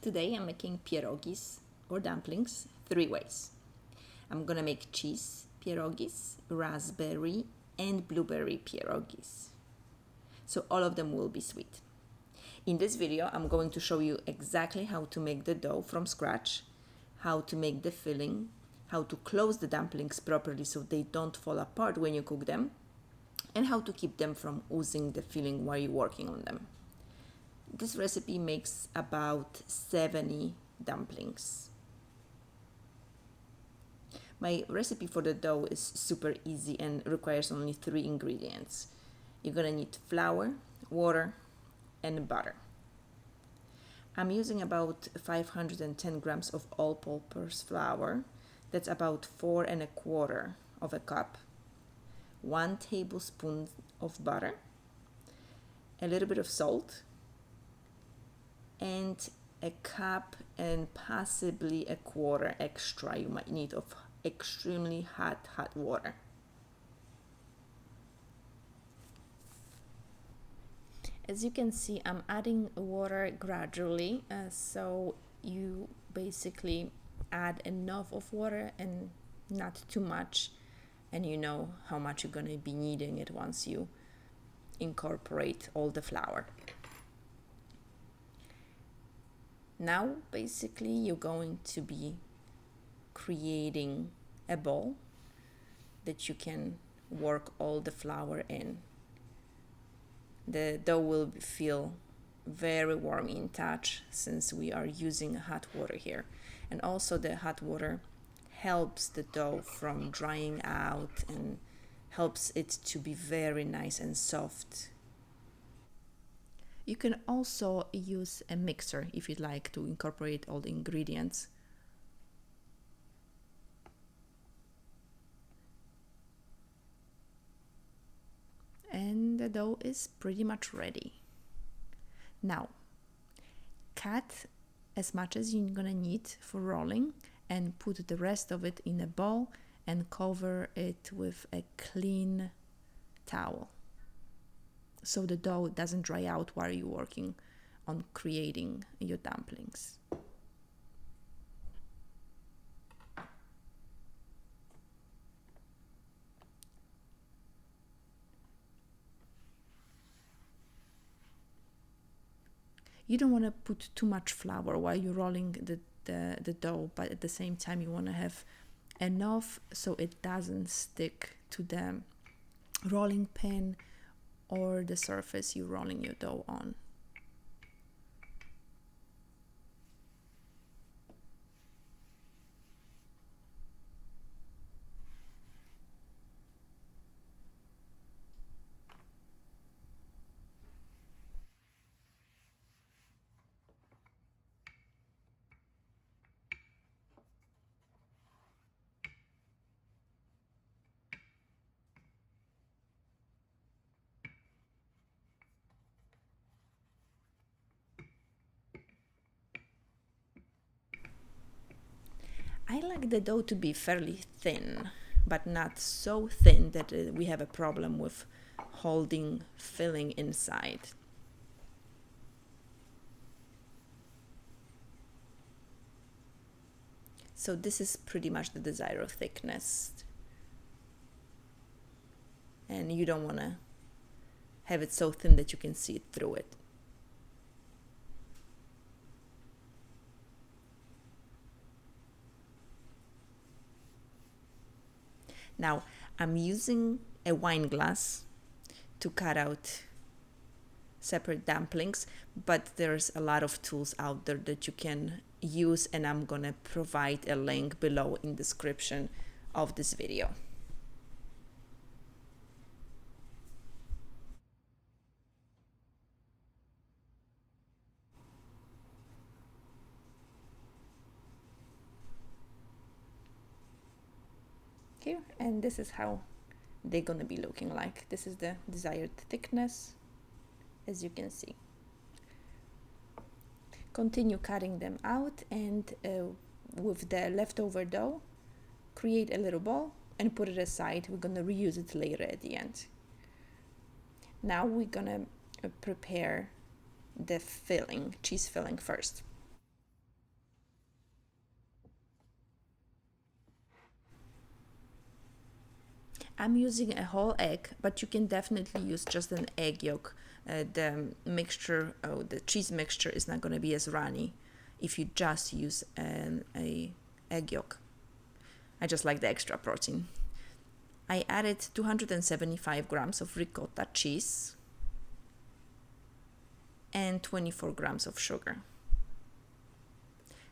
Today I'm making pierogis or dumplings 3 ways. I'm gonna make cheese pierogis, raspberry and blueberry pierogis. So all of them will be sweet. In this video I'm going to show you exactly how to make the dough from scratch, how to make the filling, how to close the dumplings properly so they don't fall apart when you cook them, and how to keep them from oozing the filling while you're working on them. This recipe makes about 70 dumplings. My recipe for the dough is super easy and requires only 3 ingredients. You're gonna need flour, water, and butter. I'm using about 510 grams of all-purpose flour. That's about 4 1/4 of a cup. 1 tablespoon of butter, a little bit of salt, and a cup and possibly a quarter extra you might need of extremely hot water. As you can see, I'm adding water gradually, so you basically add enough of water and not too much, and you know how much you're going to be needing it once you incorporate all the flour. Now basically you're going to be creating a bowl that you can work all the flour in. The dough will feel very warm in touch since we are using hot water here, and also the hot water helps the dough from drying out and helps it to be very nice and soft. You can also use a mixer if you'd like to incorporate all the ingredients. And the dough is pretty much ready. Now, cut as much as you're gonna need for rolling and put the rest of it in a bowl and cover it with a clean towel, so the dough doesn't dry out while you're working on creating your dumplings. You don't want to put too much flour while you're rolling the dough, but at the same time you want to have enough so it doesn't stick to the rolling pin or the surface you're rolling your dough on. I like the dough to be fairly thin, but not so thin that we have a problem with holding filling inside. So this is pretty much the desired thickness. And you don't want to have it so thin that you can see it through it. Now, I'm using a wine glass to cut out separate dumplings, but there's a lot of tools out there that you can use, and I'm gonna provide a link below in the description of this video. Here, and this is how they're gonna be looking like. This is the desired thickness, as you can see. Continue cutting them out, and with the leftover dough, create a little ball and put it aside. We're gonna reuse it later at the end. Now we're gonna prepare the filling, cheese filling first. I'm using a whole egg, but you can definitely use just an egg yolk. The mixture, the cheese mixture is not going to be as runny if you just use a egg yolk. I just like the extra protein. I added 275 grams of ricotta cheese and 24 grams of sugar.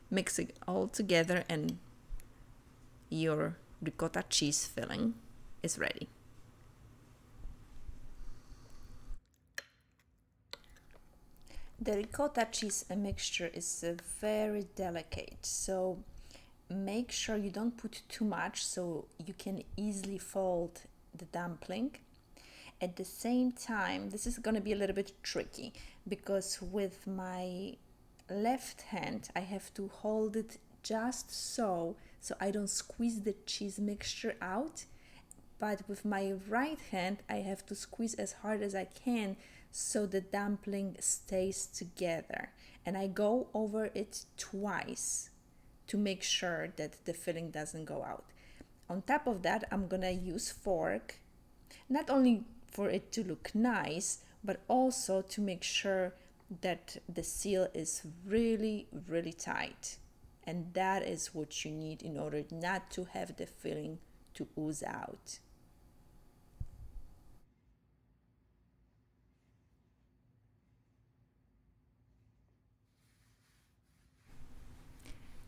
Mix it all together and your ricotta cheese filling is ready. The ricotta cheese mixture is very delicate, so make sure you don't put too much so you can easily fold the dumpling. At the same time, this is going to be a little bit tricky because with my left hand I have to hold it just so I don't squeeze the cheese mixture out, but with my right hand I have to squeeze as hard as I can so the dumpling stays together, and I go over it twice to make sure that the filling doesn't go out. On top of that, I'm gonna use fork, not only for it to look nice, but also to make sure that the seal is really, really tight. And that is what you need in order not to have the filling to ooze out.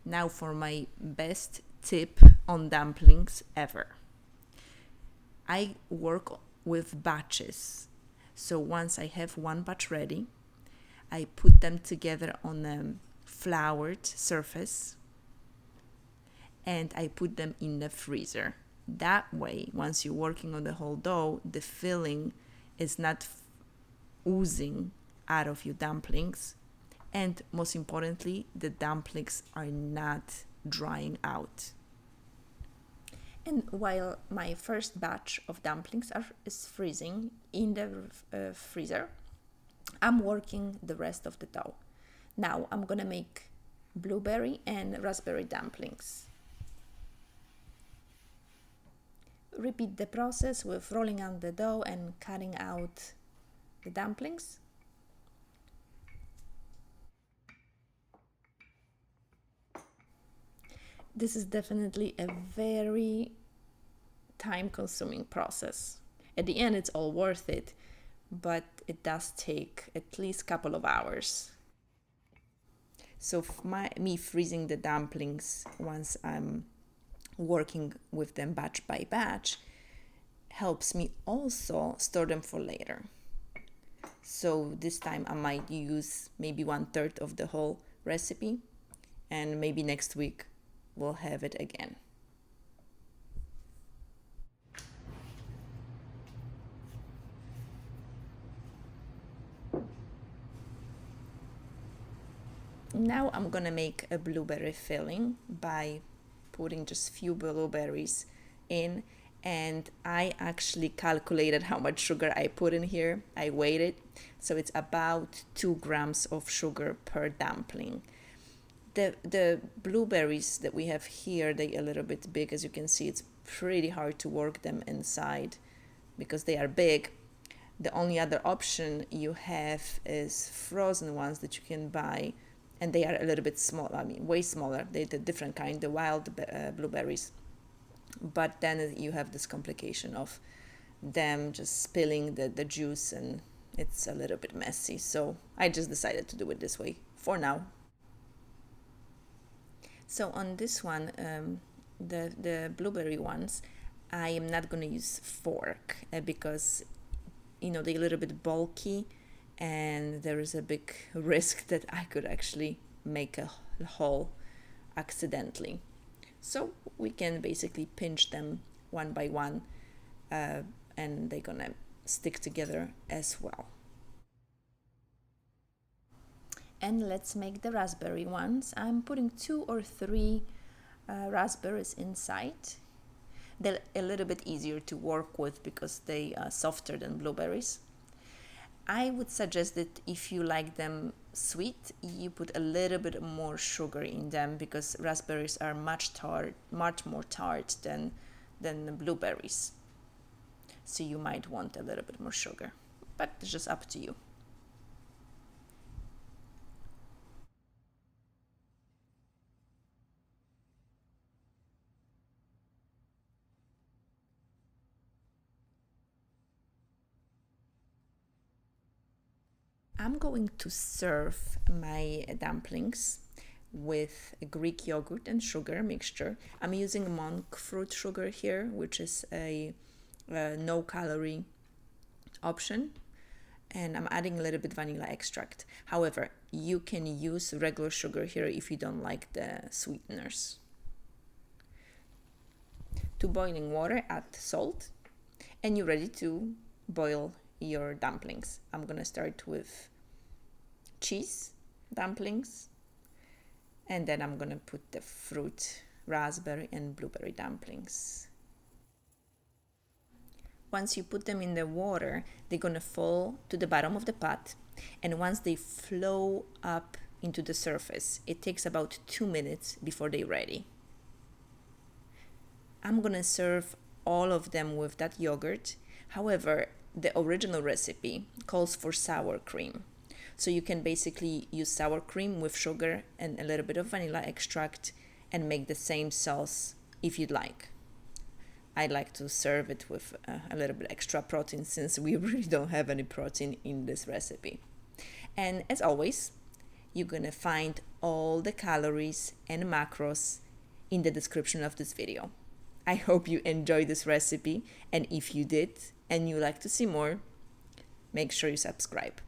Now for my best tip on dumplings ever. I work with batches. So once I have one batch ready, I put them together on a floured surface and I put them in the freezer. That way, once you're working on the whole dough, the filling is not oozing out of your dumplings. And most importantly, the dumplings are not drying out. And while my first batch of dumplings is freezing in the freezer, I'm working the rest of the dough. Now I'm gonna make blueberry and raspberry dumplings. Repeat the process with rolling out the dough and cutting out the dumplings. This is definitely a very time-consuming process. At the end, it's all worth it, but it does take at least a couple of hours. So me freezing the dumplings once I'm working with them batch by batch helps me also store them for later. So this time I might use maybe 1/3 of the whole recipe, and maybe next week we'll have it again. Now I'm gonna make a blueberry filling by putting just few blueberries in, and I actually calculated how much sugar I put in here. I weighed it, so it's about 2 grams of sugar per dumpling. The blueberries that we have here, they're a little bit big. As you can see, it's pretty hard to work them inside because they are big. The only other option you have is frozen ones that you can buy, and they are a little bit small, way smaller. They're the different kind, the wild blueberries. But then you have this complication of them just spilling the juice, and it's a little bit messy. So I just decided to do it this way for now. So on this one, the blueberry ones, I am not going to use fork because they're a little bit bulky, and there is a big risk that I could actually make a hole accidentally. So we can basically pinch them one by one, and they're gonna stick together as well. And let's make the raspberry ones. I'm putting 2 or 3 raspberries inside. They're a little bit easier to work with because they are softer than blueberries. I would suggest that if you like them sweet, you put a little bit more sugar in them because raspberries are much more tart than the blueberries. so you might want a little bit more sugar, but it's just up to you. I'm going to serve my dumplings with a Greek yogurt and sugar mixture. I'm using monk fruit sugar here, which is a no calorie option, and I'm adding a little bit vanilla extract. However, you can use regular sugar here if you don't like the sweeteners. To boiling water, add salt, and you're ready to boil your dumplings. I'm gonna start with cheese dumplings, and then I'm gonna put the fruit, raspberry and blueberry dumplings. Once you put them in the water, they're gonna fall to the bottom of the pot, and once they flow up into the surface, it takes about 2 minutes before they're ready. I'm gonna serve all of them with that yogurt. However, the original recipe calls for sour cream. So you can basically use sour cream with sugar and a little bit of vanilla extract and make the same sauce if you'd like. I like to serve it with a little bit extra protein since we really don't have any protein in this recipe. And as always, you're gonna find all the calories and macros in the description of this video. I hope you enjoyed this recipe, and if you did and you like to see more, make sure you subscribe.